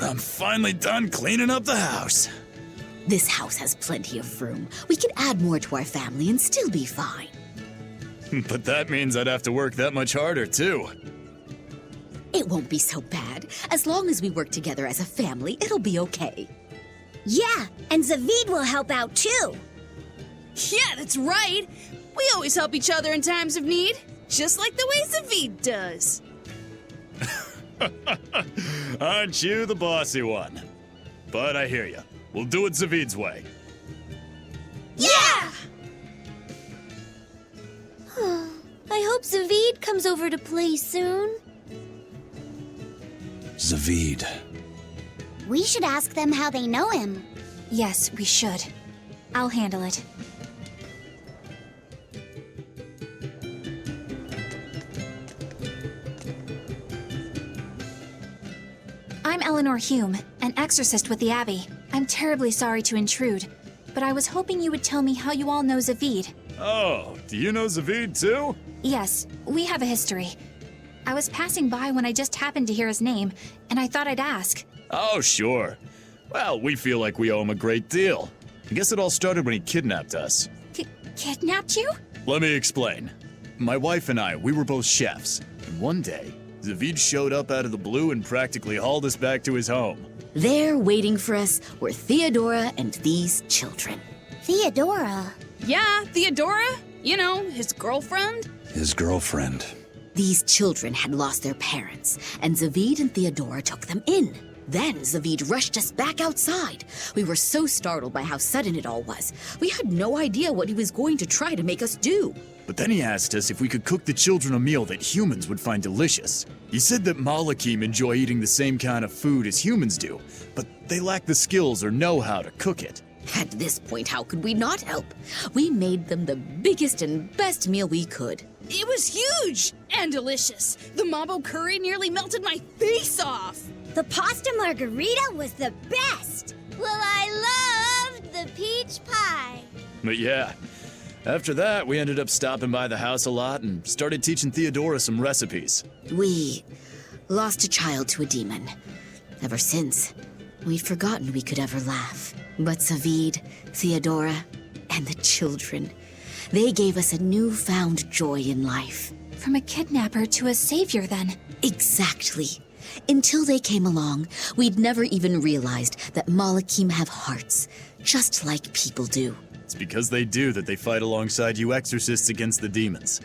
I'm finally done cleaning up the house. This house has plenty of room. We can add more to our family and still be fine. But that means I'd have to work that much harder, too. It won't be so bad. As long as we work together as a family, it'll be okay. Yeah, and Zaveid will help out too. Yeah, that's right. We always help each other in times of need, just like the way Zaveid does. Aren't you the bossy one? But I hear you. We'll do it Zaveid's way. Yeah! I hope Zaveid comes over to play soon. Zaveid. We should ask them how they know him. Yes, we should. I'll handle it. I'm Eleanor Hume, an exorcist with the Abbey. I'm terribly sorry to intrude, but I was hoping you would tell me how you all know Zaveid. Oh, do you know Zaveid too? Yes, we have a history. I was passing by when I just happened to hear his name, and I thought I'd ask. Oh, sure. Well, we feel like we owe him a great deal. I guess it all started when he kidnapped us. Kidnapped you? Let me explain. My wife and I, we were both chefs. And one day, Zaveid showed up out of the blue and practically hauled us back to his home. There, waiting for us, were Theodora and these children. Theodora? Yeah, Theodora. You know, his girlfriend. His girlfriend. These children had lost their parents, and Zaveid and Theodora took them in. Then Zaveid rushed us back outside. We were so startled by how sudden it all was. We had no idea what he was going to try to make us do. But then he asked us if we could cook the children a meal that humans would find delicious. He said that Malakim enjoy eating the same kind of food as humans do, but they lack the skills or know-how to cook it. At this point, how could we not help? We made them the biggest and best meal we could. It was huge and delicious. The mabo curry nearly melted my face off. The pasta margarita was the best. Well, I loved the peach pie. But yeah, after that, we ended up stopping by the house a lot and started teaching Theodora some recipes. We lost a child to a demon. Ever since, we've forgotten we could ever laugh. But Zaveid, Theodora, and the children, they gave us a newfound joy in life. From a kidnapper to a savior, then. Exactly. Until they came along, we'd never even realized that Malakim have hearts, just like people do. It's because they do that they fight alongside you exorcists against the demons.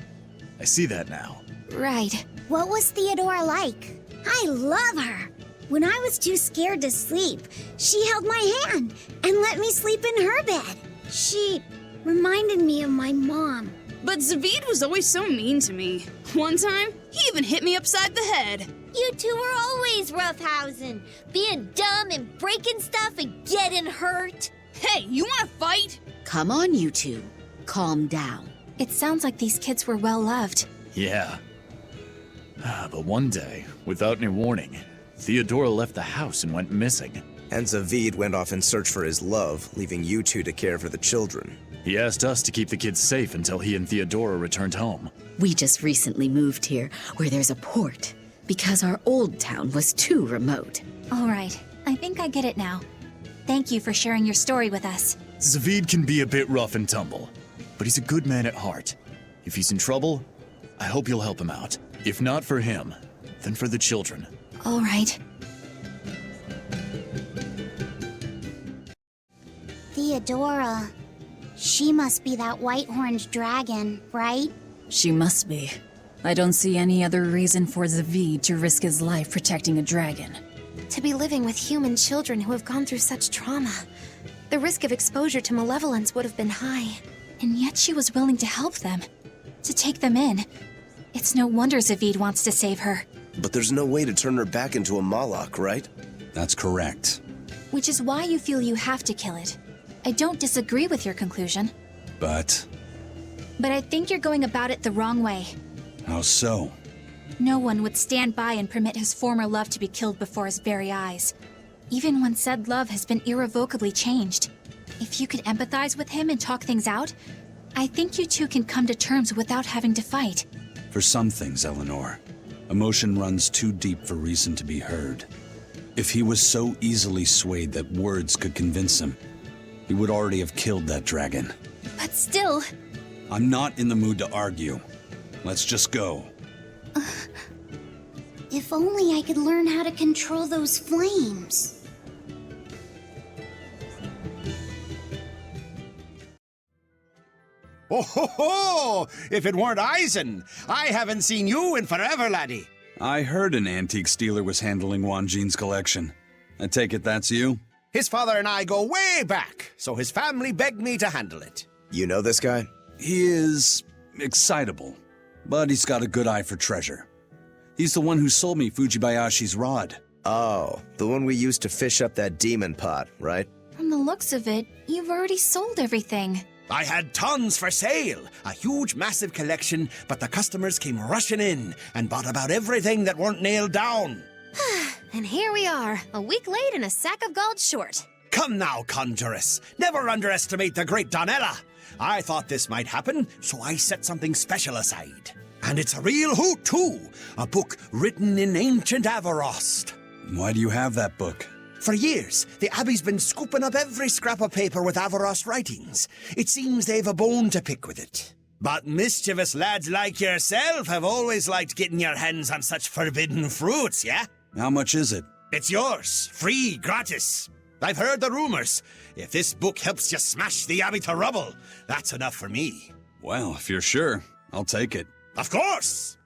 I see that now. Right. What was Theodora like? I love her. When I was too scared to sleep, she held my hand and let me sleep in her bed. She reminded me of my mom. But Zaveid was always so mean to me. One time, he even hit me upside the head. You two were always roughhousing, being dumb and breaking stuff and getting hurt. Hey, you want to fight? Come on, you two. Calm down. It sounds like these kids were well loved. Yeah. But one day, without any warning, Theodora left the house and went missing. And Zaveid went off in search for his love, leaving you two to care for the children. He asked us to keep the kids safe until he and Theodora returned home. We just recently moved here, where there's a port, because our old town was too remote. All right, I think I get it now. Thank you for sharing your story with us. Zaveid can be a bit rough and tumble, but he's a good man at heart. If he's in trouble, I hope you'll help him out. If not for him, then for the children. All right. Theodora. She must be that white-horned dragon, right? She must be. I don't see any other reason for Zaveid to risk his life protecting a dragon. To be living with human children who have gone through such trauma, the risk of exposure to malevolence would have been high. And yet she was willing to help them, to take them in. It's no wonder Zaveid wants to save her. But there's no way to turn her back into a Malak, right? That's correct. Which is why you feel you have to kill it. I don't disagree with your conclusion. But But I think you're going about it the wrong way. how so? No one would stand by and permit his former love to be killed before his very eyes. Even when said love has been irrevocably changed. If you could empathize with him and talk things out, I think you two can come to terms without having to fight. For some things, Eleanor, emotion runs too deep for reason to be heard. If he was so easily swayed that words could convince him, he would already have killed that dragon. But still, I'm not in the mood to argue. Let's just go. If only I could learn how to control those flames. Oh ho ho! If it weren't Eisen, I haven't seen you in forever, laddie. I heard an antique stealer was handling Wanjin's collection. I take it that's you? His father and I go way back, so his family begged me to handle it. You know this guy? He is excitable, but he's got a good eye for treasure. He's the one who sold me Fujibayashi's rod. Oh, the one we used to fish up that demon pot, right? from the looks of it, you've already sold everything. I had tons for sale, a huge, massive collection, but the customers came rushing in and bought about everything that weren't nailed down. And here we are, a week late and a sack of gold short. Come now, Conjuress. Never underestimate the great Donella. I thought this might happen, so I set something special aside. And it's a real hoot, too. A book written in ancient Avarost. Why do you have that book? For years, the Abbey's been scooping up every scrap of paper with Avarost writings. It seems they've a bone to pick with it. But mischievous lads like yourself have always liked getting your hands on such forbidden fruits, yeah? How much is it? It's yours, free, gratis. I've heard the rumors. If this book helps you smash the Abbey to rubble, that's enough for me. Well, if you're sure, I'll take it. Of course!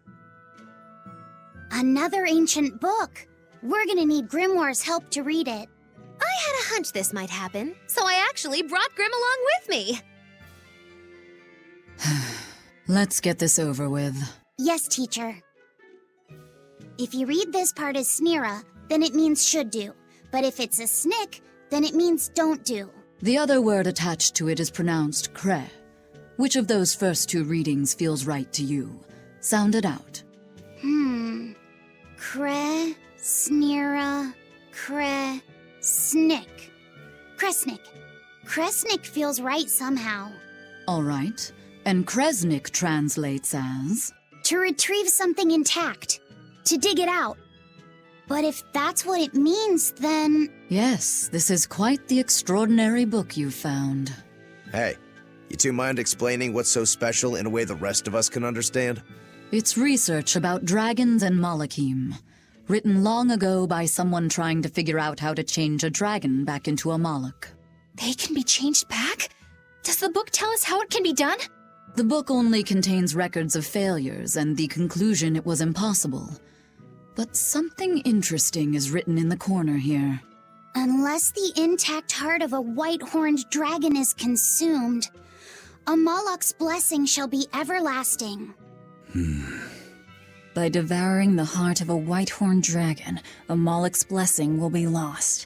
Another ancient book. We're gonna need Grimoire's help to read it. I had a hunch this might happen, so I actually brought Grim along with me. Let's get this over with. Yes, teacher. If you read this part as Snira, then it means should do. But if it's a snick, then it means don't do. The other word attached to it is pronounced cre. Which of those first two readings feels right to you? Sound it out. Cre, Snira, Cre, Snick. Kresnik. Kresnik feels right somehow. All right. And Kresnik translates as? To retrieve something intact. To dig it out. But if that's what it means, then... Yes, this is quite the extraordinary book you found. Hey, you two mind explaining what's so special in a way the rest of us can understand? It's research about dragons and Malachim, written long ago by someone trying to figure out how to change a dragon back into a Malach. They can be changed back? Does the book tell us how it can be done? The book only contains records of failures and the conclusion it was impossible. But something interesting is written in the corner here. Unless the intact heart of a white-horned dragon is consumed, a Malach's blessing shall be everlasting. By devouring the heart of a white-horned dragon, a Malach's blessing will be lost.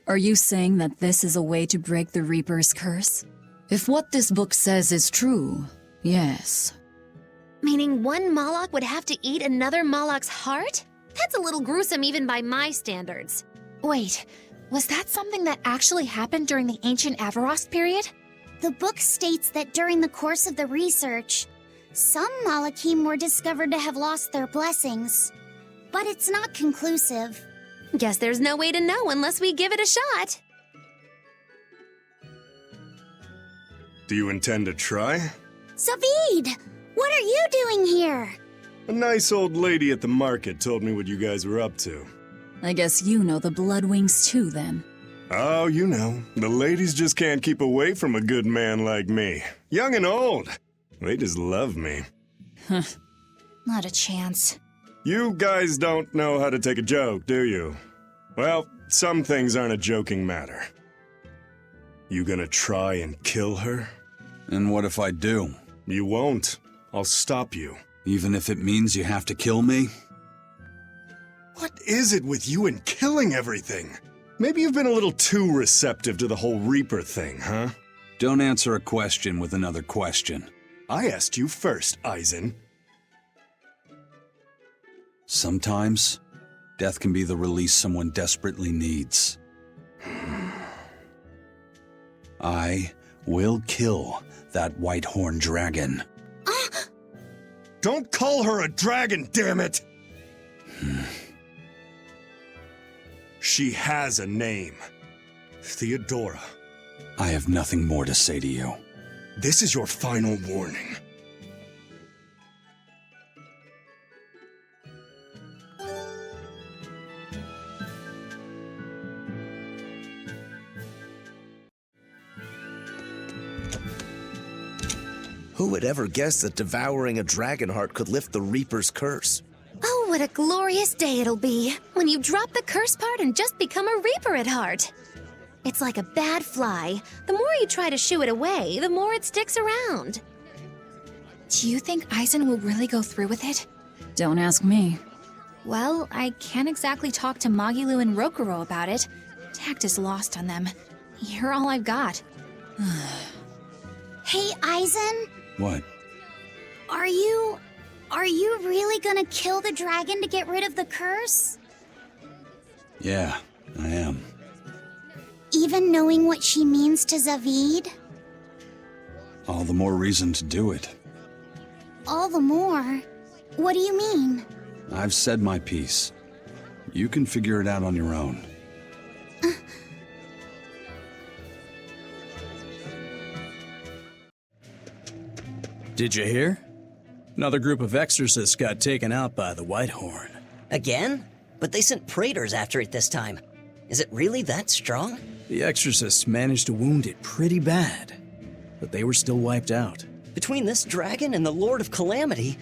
Are you saying that this is a way to break the Reaper's curse? If what this book says is true, yes. Meaning one Malach would have to eat another Malach's heart? That's a little gruesome even by my standards. Wait, was that something that actually happened during the ancient Avarost period? The book states that during the course of the research, some Malachim were discovered to have lost their blessings. But it's not conclusive. Guess there's no way to know unless we give it a shot. Do you intend to try? Zaveid! What are you doing here? A nice old lady at the market told me what you guys were up to. I guess you know the Bloodwings too, then. Oh, you know, the ladies just can't keep away from a good man like me. Young and old. They just love me. Not a chance. You guys don't know how to take a joke, do you? Well, some things aren't a joking matter. You gonna try and kill her? And what if I do? You won't. I'll stop you. Even if it means you have to kill me? What is it with you and killing everything? Maybe you've been a little too receptive to the whole Reaper thing, huh? Don't answer a question with another question. I asked you first, Eisen. Sometimes, death can be the release someone desperately needs. I will kill that white-horned dragon. Don't call her a dragon, damn it! She has a name. Theodora. I have nothing more to say to you. This is your final warning. Who would ever guess that devouring a dragon heart could lift the Reaper's curse? Oh, what a glorious day it'll be when you drop the curse part and just become a Reaper at heart. It's like a bad fly. The more you try to shoo it away, the more it sticks around. Do you think Aizen will really go through with it? Don't ask me. Well, I can't exactly talk to Magilu and Rokuro about it. Tact is lost on them. You're all I've got. Hey, Aizen, What? are you really gonna kill the dragon to get rid of the curse? Yeah, I am. Even knowing what she means to Zaveid? All the more reason to do it. All the more. What do you mean? I've said my piece. You can figure it out on your own. Did you hear? Another group of exorcists got taken out by the Whitehorn. Again? But they sent praetors after it this time. Is it really that strong? The exorcists managed to wound it pretty bad, but they were still wiped out. Between this dragon and the Lord of Calamity,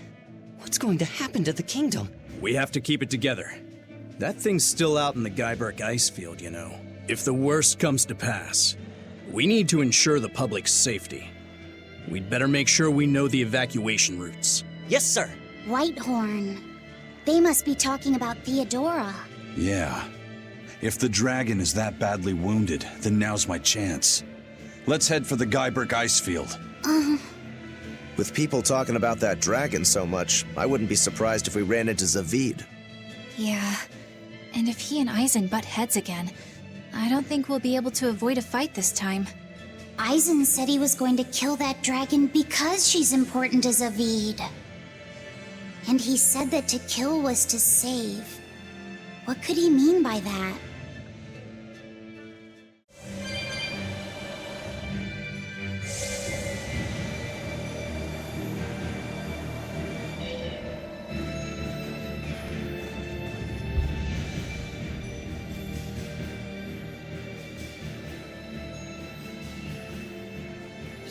what's going to happen to the kingdom? We have to keep it together. That thing's still out in the Guyberg ice field, you know. If the worst comes to pass, we need to ensure the public's safety. We'd better make sure we know the evacuation routes. Yes, sir. Whitehorn. They must be talking about Theodora. Yeah. If the dragon is that badly wounded, then now's my chance. Let's head for the Guyberg ice field. With people talking about that dragon so much, I wouldn't be surprised if we ran into Zaveid. Yeah. And if he and Aizen butt heads again, I don't think we'll be able to avoid a fight this time. Aizen said he was going to kill that dragon because she's important to Zaveid. And he said that to kill was to save. What could he mean by that?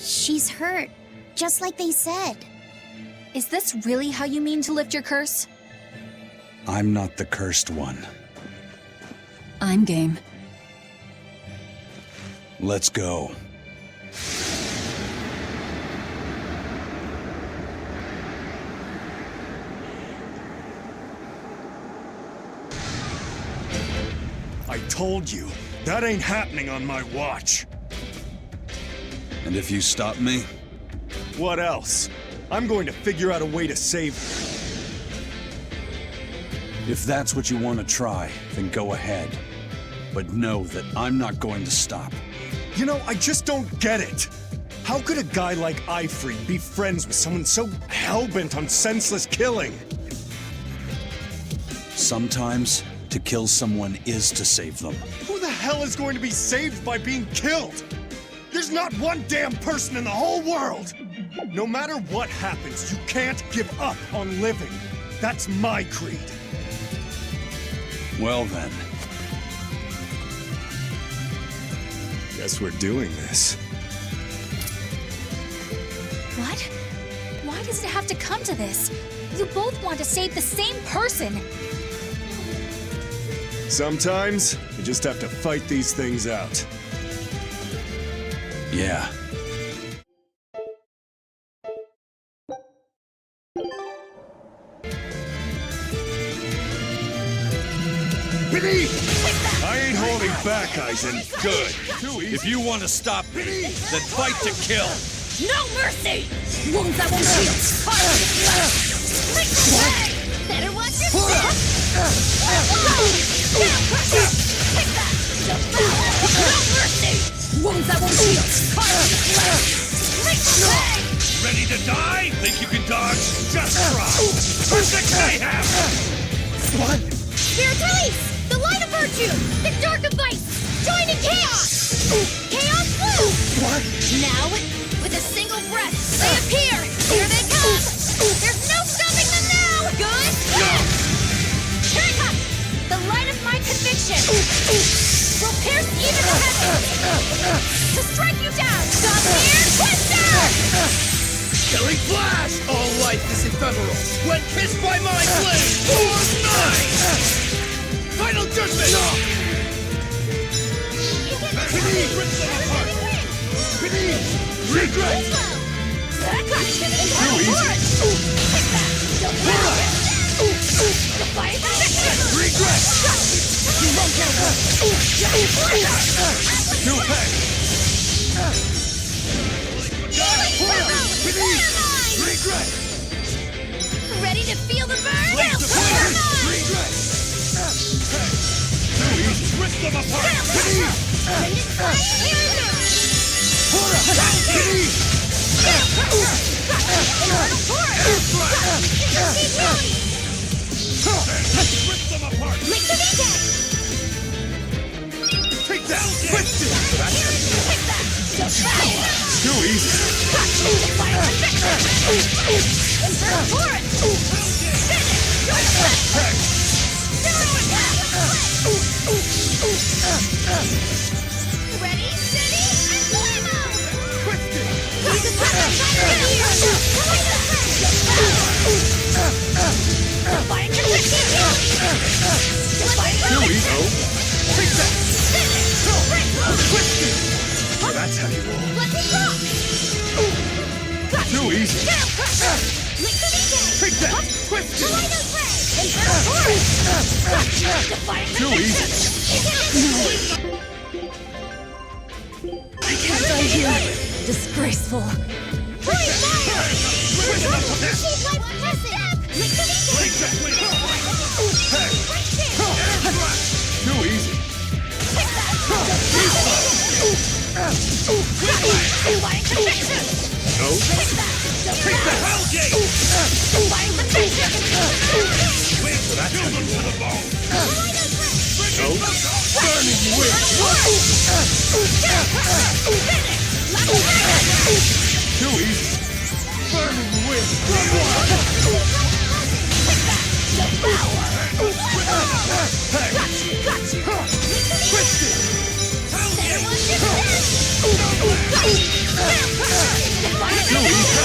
She's hurt, just like they said. Is this really how you mean to lift your curse? I'm not the cursed one. I'm game. Let's go. I told you, that ain't happening on my watch. And if you stop me? What else? I'm going to figure out a way to save her. If that's what you want to try, then go ahead. But know that I'm not going to stop. You know, I just don't get it. How could a guy like Ifri be friends with someone so hell-bent on senseless killing? Sometimes, to kill someone is to save them. Who the hell is going to be saved by being killed? There's not one damn person in the whole world! No matter what happens, you can't give up on living. That's my creed. Well then. Guess we're doing this. What? Why does it have to come to this? You both want to save the same person! Sometimes, you just have to fight these things out. Yeah. I ain't holding back, Aizen. Good. If you want to stop me, then fight to kill. No mercy! Wounds that won't heal! Better watch your step! No mercy! Wounds that won't heal! Ready to die? Think you can dodge? Just try. Perfect mayhem! Spirit release! The light of Fortune! The Darkabytes! Joining Chaos! Chaos Blue! What? Now, with a single breath, they appear! Here they come! There's no stopping them now! Good? Here it comes! The light of my conviction! Will pierce even the heavens! To strike you down! Zestiria Twister! Killing Flash! All life is ephemeral. When kissed by my blade, form 9! Final judgment! Beneath! Rip them apart! Beneath! Regret! Too easy! Regret! You won't get away! New head! Beneath! Regret! Ready to feel the burn? Regret! Too easy! Rip them apart! Beneath! Beneath! Rip them apart! Take that! Twist it! Too easy! Ready, steady, and blammo! Twist it! Too easy! Take that! Twist it! That's how you roll. Too easy! Take that! Twist it! Too easy! Disgraceful. Too easy! No! Take the Hellgate! That's how you to the bone! No! Burning wind! Too easy! Burning wind! Twist it! Too easy!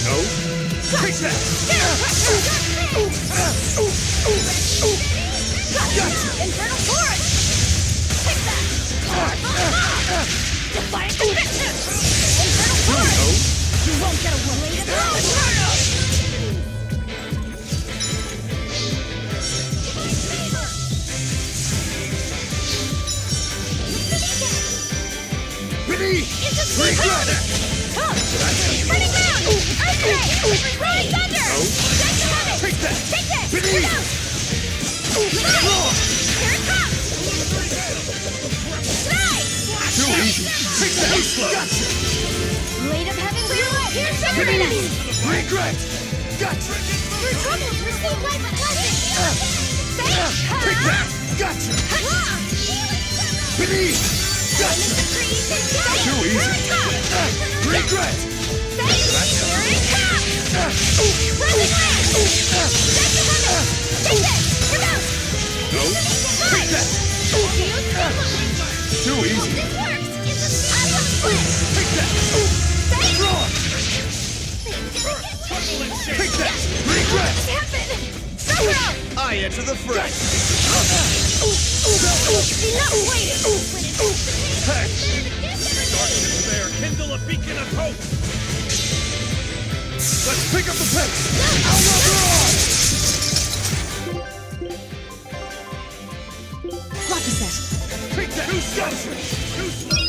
No! Take that! Gotcha! Infernal Force! Take that! Defiant Conviction! Infernal Force! You won't get away with Beneath! Regret! Turning round! Earthquake! Rolling Thunder! No! Take that! Take this! Beneath! Here it comes! Nice! Too easy! Take that! Gotcha! Blade of Heaven, here's Serenus! Regret! Gotcha! Your troubles receive life blessing! Take that! Gotcha! Beneath! Gotcha! Too easy! Regret! Here it comes! Running land! Take this! You're out! No! Take that! Too easy! This works! Take that! Draw! Take that! Regret! What happened? Stop! I enter the fray! Enough waiting! Hey! Darkness there, kindle a beacon of hope! Let's pick up the pace! Lock is that? Take that! Too slow! Too slow!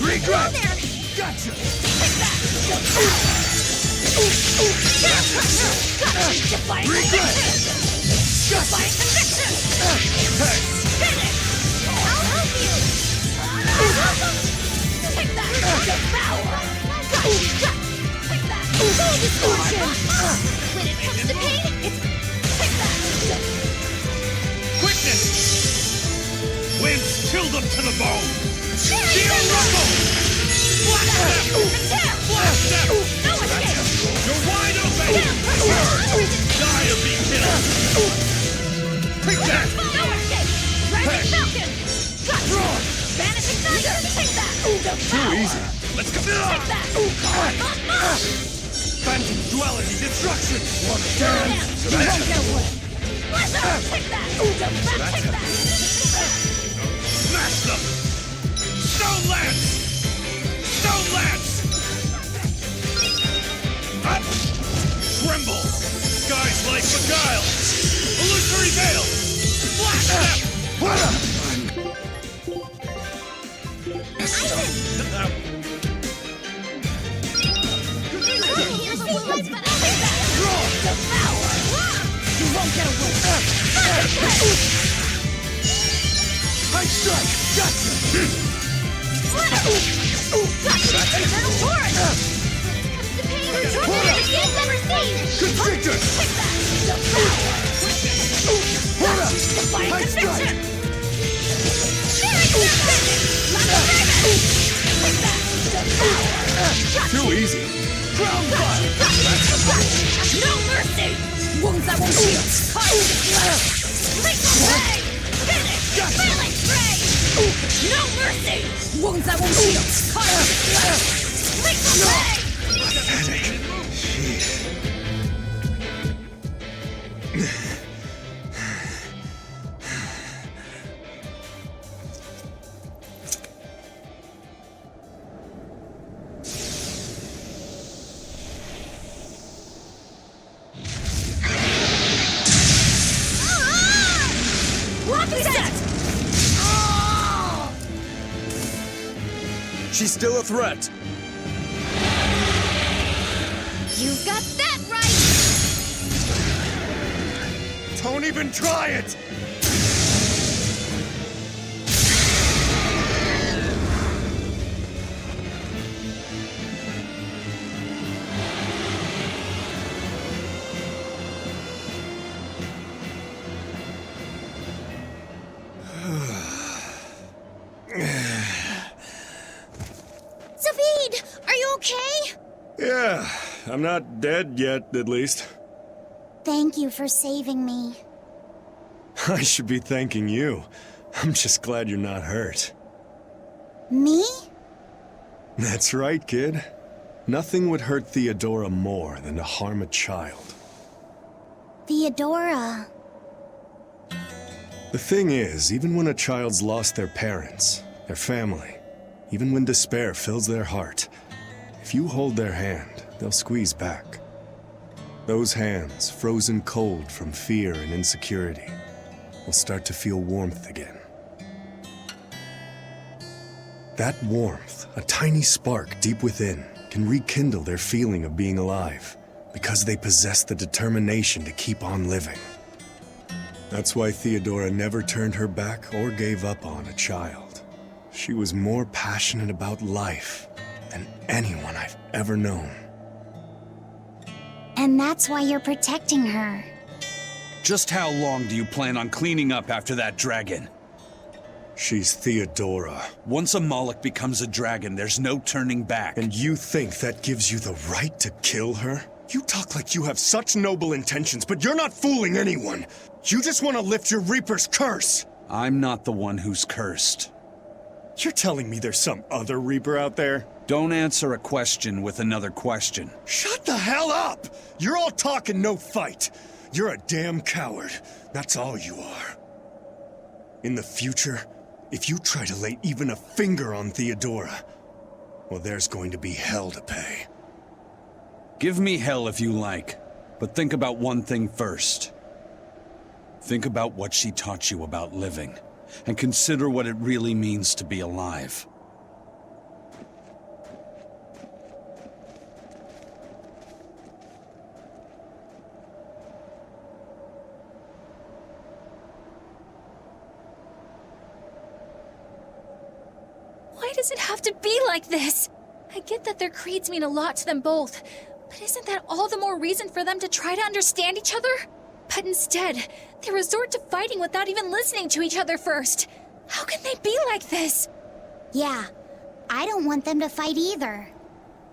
Regret! Gotcha! Regret! Gotcha! Hey! I'll help you! Take that! Devour! Chill them to the bone! There Steel you go. Rumble! Blast them! Attack. Blast them! No escape. You're wide open! Die or be killed! Take that! No escape. Rising Falcon. Cut. Vanishing Thunder. Take that. Too easy. Let's go! Take that. Phantom Duality Destruction! One You dance! won't get away. Blizzard. Take that. Take that. Smash them! Stone Lance! Stone Lance! Up! Tremble! Skies like beguile! Illusory Veil! Blast them! You won't get away. High strike! Gotcha! Eternal Torrent! The pain and torment the game's ever seen! Constrictor! Take that! The power! Defying conviction! Very good! Take that! The power! Too easy! Ground bust! No mercy! Wounds that won't heal! Make away! Finish! Failing spray! No mercy! Wounds that won't heal! Make away! Pathetic. Rocket set! She's still a threat. You've got that right! Don't even try it! Zaveid, are you okay? Yeah, I'm not dead yet, at least. Thank you for saving me. I should be thanking you. I'm just glad you're not hurt. Me? That's right, kid. Nothing would hurt Theodora more than to harm a child. Theodora. The thing is, even when a child's lost their parents, their family, even when despair fills their heart, if you hold their hand, they'll squeeze back. Those hands, frozen cold from fear and insecurity, will start to feel warmth again. That warmth, a tiny spark deep within, can rekindle their feeling of being alive, because they possess the determination to keep on living. That's why Theodora never turned her back or gave up on a child. She was more passionate about life than anyone I've ever known. And that's why you're protecting her. Just how long do you plan on cleaning up after that dragon? She's Theodora. Once a Moloch becomes a dragon, there's no turning back. And you think that gives you the right to kill her? You talk like you have such noble intentions, but you're not fooling anyone. You just want to lift your Reaper's curse. I'm not the one who's cursed. You're telling me there's some other Reaper out there? Don't answer a question with another question. Shut the hell up! You're all talk and no fight. You're a damn coward. That's all you are. In the future, if you try to lay even a finger on Theodora, well, there's going to be hell to pay. Give me hell if you like, but think about one thing first. Think about what she taught you about living, and consider what it really means to be alive. Why does it have to be like this? I get that their creeds mean a lot to them both, but isn't that all the more reason for them to try to understand each other? But instead, they resort to fighting without even listening to each other first. How can they be like this? Yeah, I don't want them to fight either.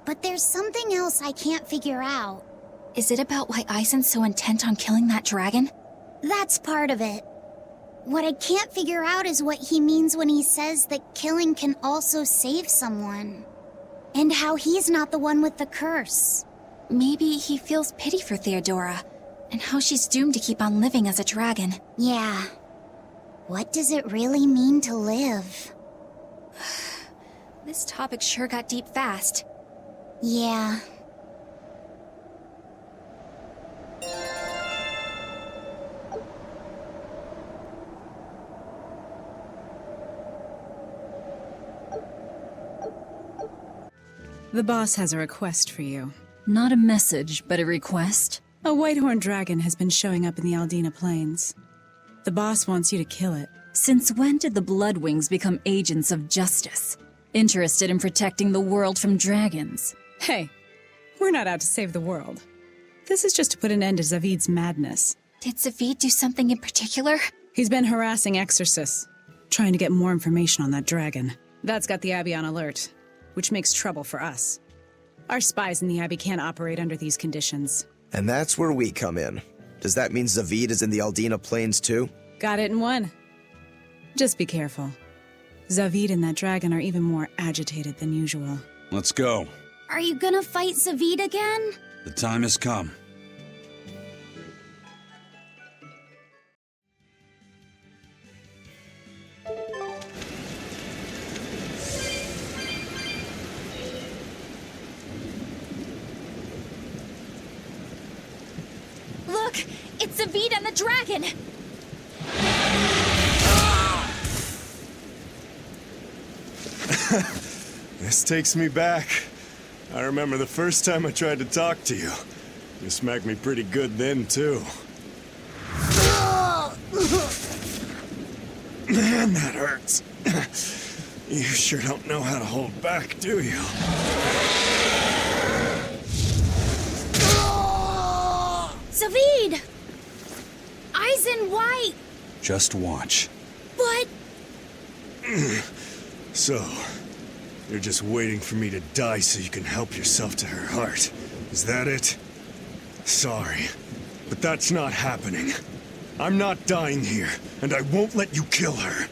But there's something else I can't figure out. Is it about why Aizen's so intent on killing that dragon? That's part of it. What I can't figure out is what he means when he says that killing can also save someone. And how he's not the one with the curse. Maybe he feels pity for Theodora, and how she's doomed to keep on living as a dragon. Yeah. What does it really mean to live? This topic sure got deep fast. Yeah. The boss has a request for you. Not a message, but a request? A whitehorn dragon has been showing up in the Aldina Plains. The boss wants you to kill it. Since when did the Bloodwings become agents of justice? Interested in protecting the world from dragons? Hey, we're not out to save the world. This is just to put an end to Zaveid's madness. Did Zaveid do something in particular? He's been harassing exorcists, trying to get more information on that dragon. That's got the Abbey on alert, which makes trouble for us. Our spies in the Abbey can't operate under these conditions. And that's where we come in. Does that mean Zaveid is in the Aldina Plains too? Got it in one. Just be careful. Zaveid and that dragon are even more agitated than usual. Let's go. Are you gonna fight Zaveid again? The time has come. Look! It's Zaveid and the dragon! This takes me back. I remember the first time I tried to talk to you. You smacked me pretty good then, too. Man, that hurts. You sure don't know how to hold back, do you? Zaveid! Aizen, why? Just watch. What? So, you're just waiting for me to die so you can help yourself to her heart. Is that it? Sorry, but that's not happening. I'm not dying here, and I won't let you kill her.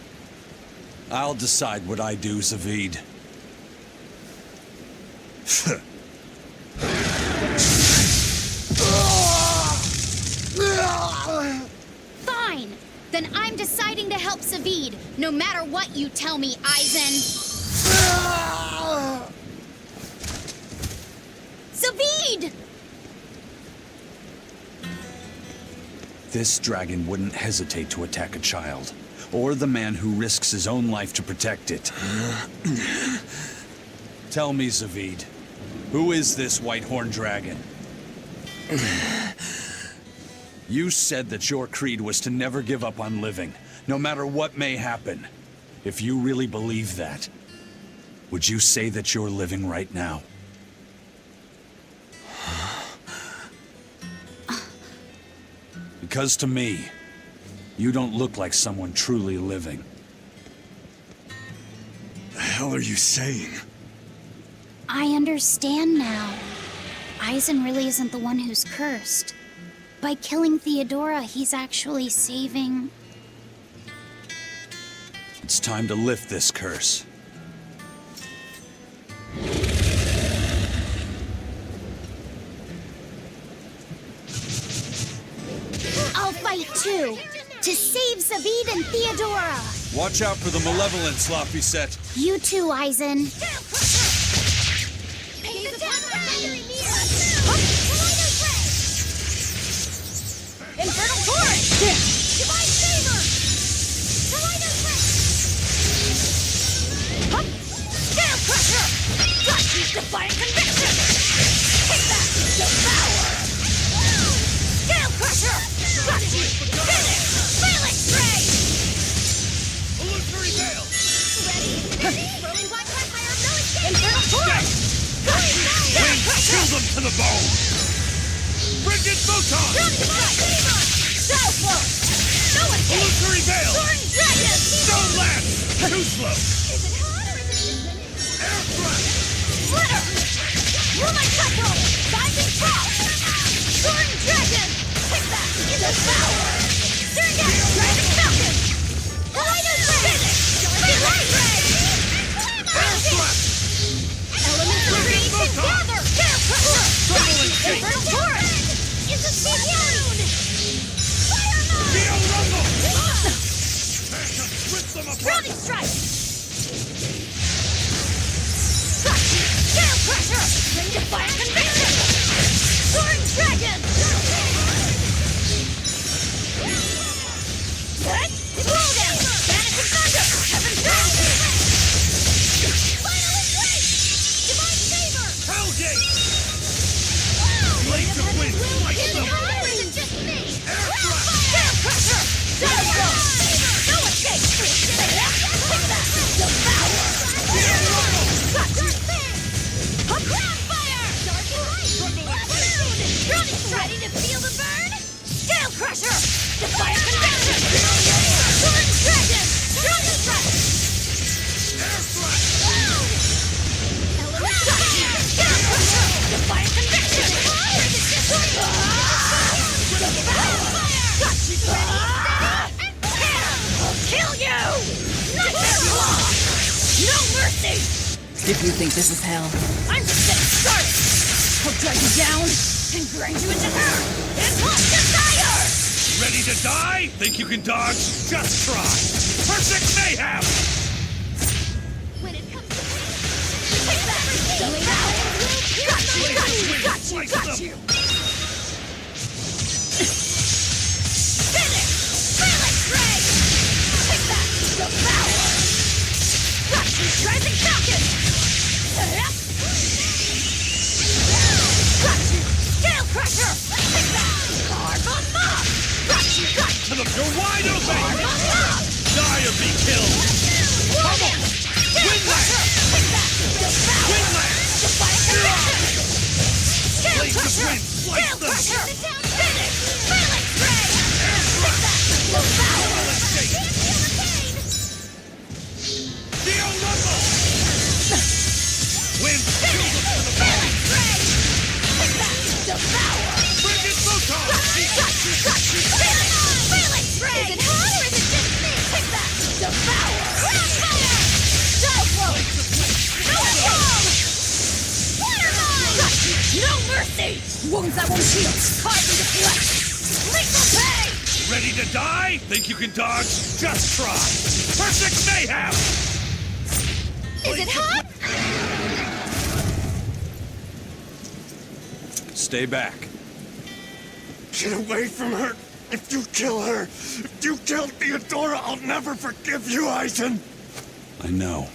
I'll decide what I do, Zaveid. Fine! Then I'm deciding to help Zaveid, no matter what you tell me, Aizen. Zaveid! This dragon wouldn't hesitate to attack a child, or the man who risks his own life to protect it. Tell me, Zaveid, who is this whitehorn dragon? You said that your creed was to never give up on living, no matter what may happen. If you really believe that, would you say that you're living right now? Because to me, you don't look like someone truly living. The hell are you saying? I understand now. Aizen really isn't the one who's cursed. By killing Theodora, he's actually saving... It's time to lift this curse. I'll fight too! To save Zaveid and Theodora! Watch out for the malevolence, Sloppy Set. You too, Aizen. Infernal Torrent! Divine Saber! Scale Crusher! Gotchi's Defiant Conviction! Take that! Devour! Scale Crusher! Gotchi! Finish! Phalanx Ray! Illusory Veil! Ready? Rolling Black Vampire, no escape! Infernal Torrent! Scale Crusher! Kill them to the bone! Frigid Photon! Shadow Flow! No escape! Illusory Veil! Sword and Dragon! Stone Lance! Too slow! Is it hot or is it just me? Air thrust! Splitter! Woman tackle! Diving fall! Sword and dragon! Take that! In the power! Surrogate! Dragon falcon! Light finish! Light ray! Air thrust! Elements agree together! Gale crusher! Tumbling shake! Infernal torrent! It's a immune! Geo rumble! Rip them apart! Drowning strike! Gale crusher! Ring defiant conviction! Sword and dragon! What? Blow down! Vanishing thunder! Heaven's dragon! Final embrace! Divine saber! Hellgate! Blades of wind! Slice Is it them! her or is it just me? Air thrust! Gale crusher! Shadow blow! No escape! Take that! Devour! Geo rumble! A ground fire! Dark and light! Balloon! Running ready to feel the burn? Scale crusher! Defiant conviction! Sword and dragon! Dragon strike! Air thrust! Element fire! Scale crusher! Defiant conviction! Devour! Got you ready, steady, and I'll kill you! Nightmare claw! No mercy! If you think this is hell, I'm just getting started! I'll drag you down and grind you into earth! It's hot desire! Ready to die? Think you can dodge? Just try! Perfect mayhem! When it comes to take that! Got you! Finish! Phalanx ray! Take that! Devour! Got you, rising falcon! Got you! Scale crusher! Take that! Carve on mob! Got you! You're wide open! Carve on mob! Die or be killed! Warning! Scale crusher! Take that! Devour! Windlass! Defiant conviction! Scale Blades of crusher! wind, slice Scale them! crusher! Finish! Phalanx ray! Take that! Devour! Geo rumble! Wind! Phalanx ray! Take that! Devour! Frigid photon! Got you! Phalanx ray! Is it hot or is it just me? Take that! Devour! Crossfire! Shadow blow! No bomb! Water mine! Got you! No mercy! Wounds that won't heal! Carve into flesh! Lethal pay! Ready to die? Think you can dodge? Just try! Perfect mayhem! Is it hot? Stay back. Get away from her! If you kill her, if you kill Theodora, I'll never forgive you, Eisen! I know.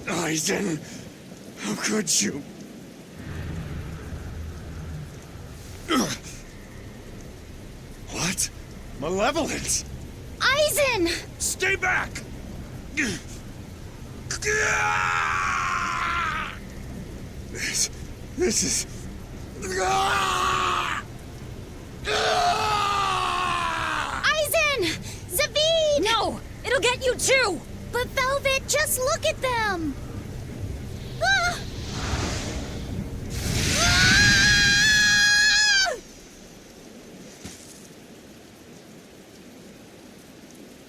Eisen, how could you? What? Malevolence! Eisen! Stay back! This is... Eisen! Zaveid! No! It'll get you too! But Velvet, just look at them! Ah! Ah!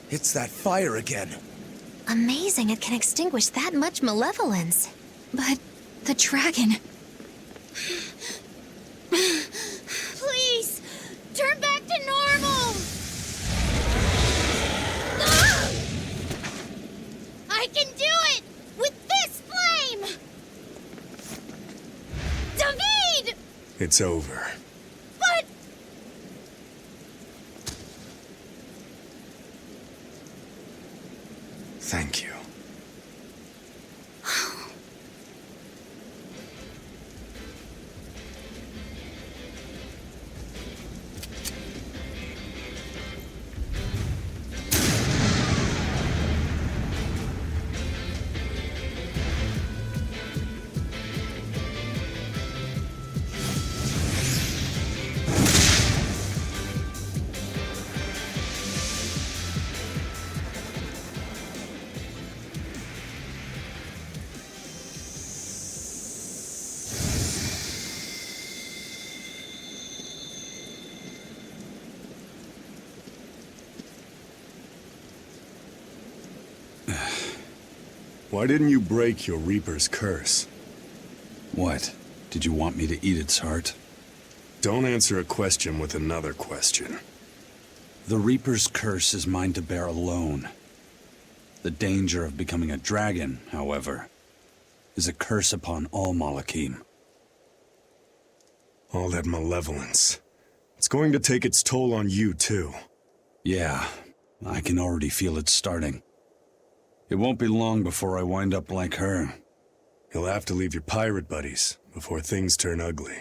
It's that fire again. Amazing it can extinguish that much malevolence. But the dragon. Please, turn back to normal! Ah! I can do it! With this flame! Zaveid! It's over. But... Thank you. Why didn't you break your Reaper's curse? What? Did you want me to eat its heart? Don't answer a question with another question. The Reaper's curse is mine to bear alone. The danger of becoming a dragon, however, is a curse upon all Malachim. All that malevolence. It's going to take its toll on you, too. Yeah, I can already feel it starting. It won't be long before I wind up like her. You'll have to leave your pirate buddies before things turn ugly.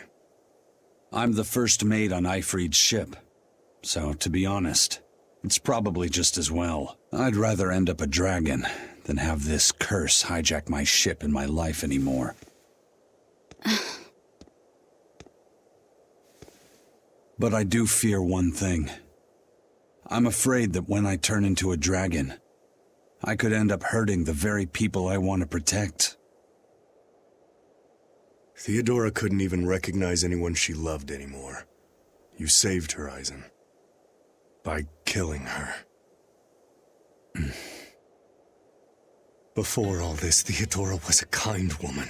I'm the first mate on Ifrid's ship, so to be honest, it's probably just as well. I'd rather end up a dragon than have this curse hijack my ship and my life anymore. But I do fear one thing. I'm afraid that when I turn into a dragon, I could end up hurting the very people I want to protect. Theodora couldn't even recognize anyone she loved anymore. You saved her, Eisen. By killing her. Before all this, Theodora was a kind woman.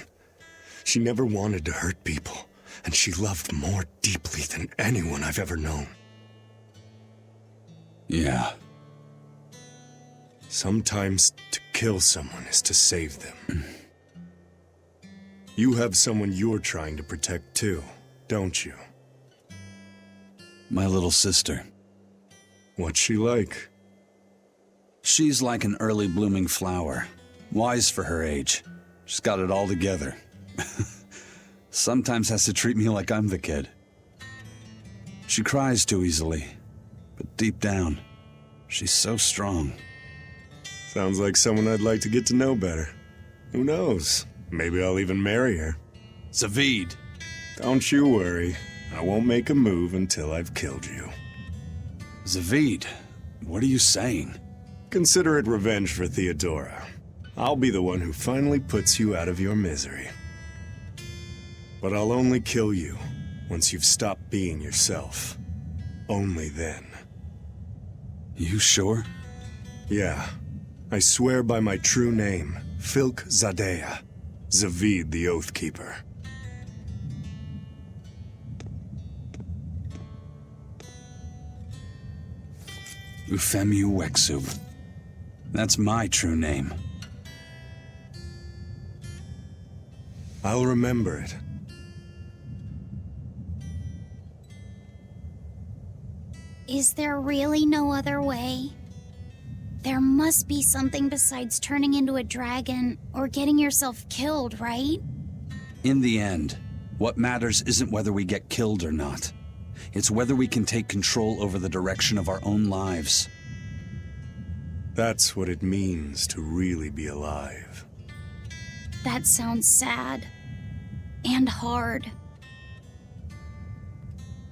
She never wanted to hurt people, and she loved more deeply than anyone I've ever known. Yeah. Sometimes to kill someone is to save them. You have someone you're trying to protect too, don't you? My little sister. What's she like? She's like an early blooming flower. Wise for her age. She's got it all together. Sometimes has to treat me like I'm the kid. She cries too easily, but deep down, she's so strong. Sounds like someone I'd like to get to know better. Who knows? Maybe I'll even marry her. Zaveid! Don't you worry. I won't make a move until I've killed you. Zaveid, what are you saying? Consider it revenge for Theodora. I'll be the one who finally puts you out of your misery. But I'll only kill you once you've stopped being yourself. Only then. You sure? Yeah. I swear by my true name, Filk Zadea, Zaveid the Oathkeeper. Ufemu Wexub. That's my true name. I'll remember it. Is there really no other way? There must be something besides turning into a dragon or getting yourself killed, right? In the end, what matters isn't whether we get killed or not. It's whether we can take control over the direction of our own lives. That's what it means to really be alive. That sounds sad. And hard.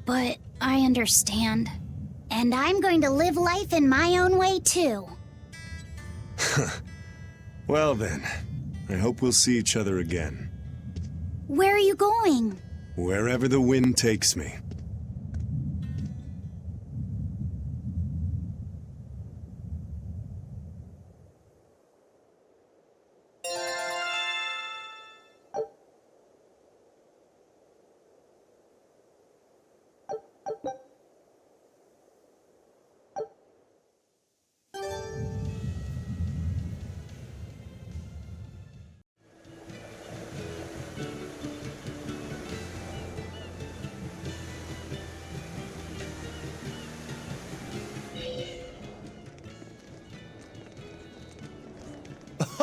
But I understand. And I'm going to live life in my own way, too. Well then, I hope we'll see each other again. Where are you going? Wherever the wind takes me.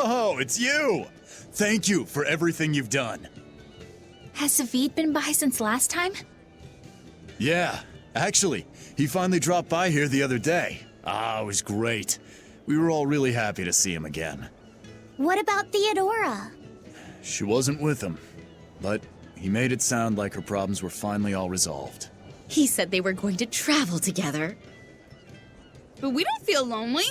Oh, it's you! Thank you for everything you've done. Has Zaveid been by since last time? Yeah, actually, he finally dropped by here the other day. Ah, it was great. We were all really happy to see him again. What about Theodora? She wasn't with him, but he made it sound like her problems were finally all resolved. He said they were going to travel together. But we don't feel lonely.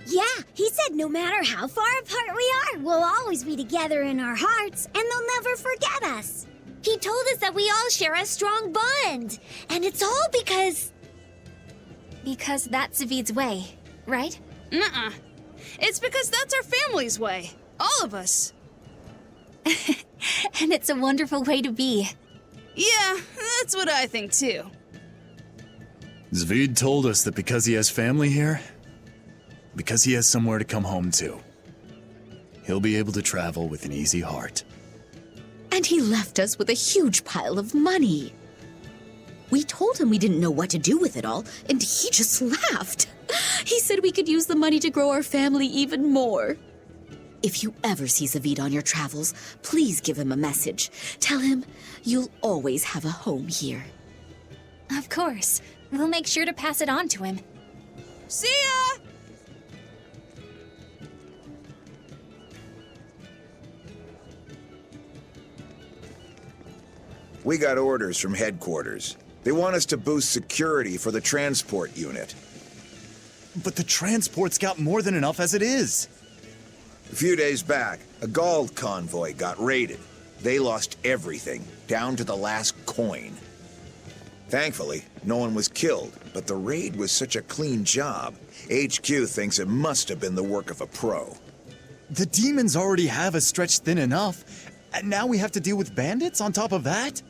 Yeah, he said no matter how far apart we are, we'll always be together in our hearts, and they'll never forget us. He told us that we all share a strong bond, and it's all because... Because that's Zaveid's way, right? Nuh-uh. It's because that's our family's way. All of us. And it's a wonderful way to be. Yeah, that's what I think too. Zaveid told us that because he has family here, because he has somewhere to come home to, he'll be able to travel with an easy heart. And he left us with a huge pile of money. We told him we didn't know what to do with it all, and he just laughed. He said we could use the money to grow our family even more. If you ever see Zaveid on your travels, please give him a message. Tell him you'll always have a home here. Of course. We'll make sure to pass it on to him. See ya! We got orders from headquarters. They want us to boost security for the transport unit. But the transport's got more than enough as it is. A few days back, a Gald convoy got raided. They lost everything, down to the last coin. Thankfully, no one was killed, but the raid was such a clean job, HQ thinks it must have been the work of a pro. The demons already have us stretched thin enough, and now we have to deal with bandits on top of that?